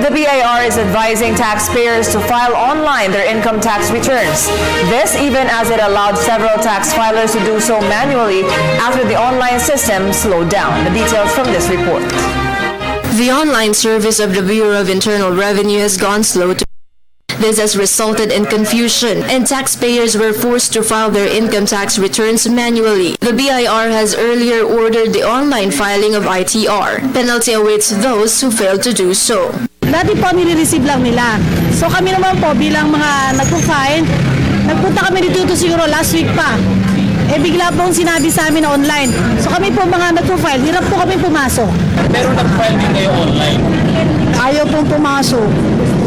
The BIR is advising taxpayers to file online their income tax returns. This even as it allowed several tax filers to do so manually after the online system slowed down. The details from this report. The online service of the Bureau of Internal Revenue has gone slow to. This has resulted in confusion, and taxpayers were forced to file their income tax returns manually. The BIR has earlier ordered the online filing of ITR. Penalty awaits those who fail to do so. Dati po nire-receive lang nila. So kami naman po bilang mga nagpo-file, nagpunta kami dito siguro last week pa. Bigla pong sinabi sa amin online. So kami po mga nagpo-file, hirap po kami pumasok. Pero nag-file din kayo online? Ayaw pong pumasok.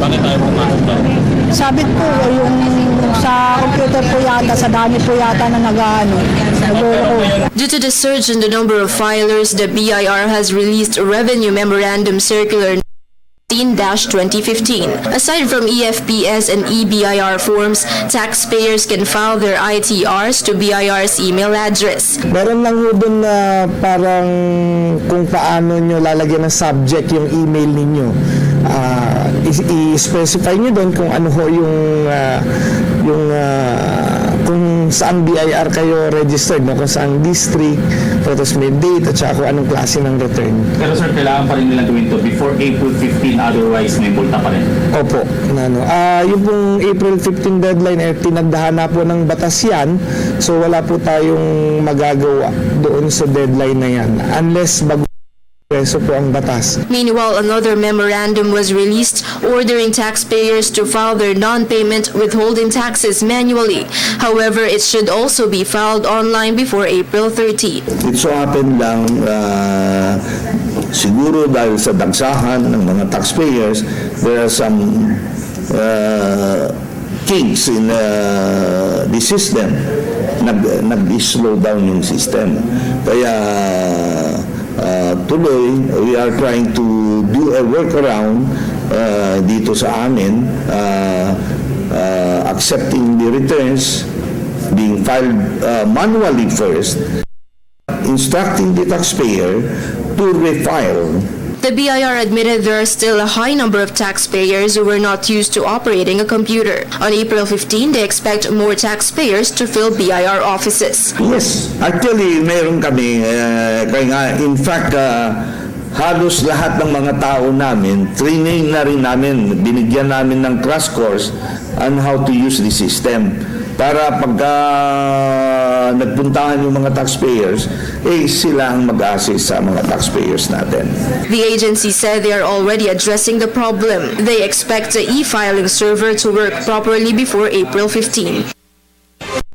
Bakit tayo pumasok daw? Sabi po, yung sa computer po yata, sa dami po yata na nag-ano. Due to the surge in the number of filers, the BIR has released a Revenue Memorandum Circular 19-2015. Aside from EFPS and EBIR forms, taxpayers can file their ITRs to BIR's email address. Meron lang ho dun na parang kung paano nyo lalagyan ng subject yung email ninyo. I-specify nyo doon kung ano ho kung saan BIR kayo registered, no? Kung saan district, tapos may date, at saka kung anong klase ng return. Pero sir, kailangan pa rin nila gawin to before April 15, otherwise may multa pa rin. Opo. Yung pong April 15 deadline, tinagdahan na po ng batas yan, so wala po tayong magagawa doon sa deadline na yan. Unless peso po ang batas. Meanwhile, another memorandum was released ordering taxpayers to file their non-payment withholding taxes manually. However, it should also be filed online before April 30. It so happened lang siguro dahil sa dagsahan ng mga taxpayers, there are some kinks in the system. Nag-slow down yung system. Kaya tuloy, we are trying to do a workaround dito sa amin, accepting the returns being filed manually first, instructing the taxpayer to refile. The BIR admitted there are still a high number of taxpayers who were not used to operating a computer. On April 15, they expect more taxpayers to fill BIR offices. Yes, actually meron kami, kaya nga, in fact, halos lahat ng mga tao namin, training na rin namin, binigyan namin ng crash course on how to use the system. Para pagka nagpuntahan yung mga taxpayers, sila ang mag-assist sa mga taxpayers natin. The agency said they are already addressing the problem. They expect the e-filing server to work properly before April 15.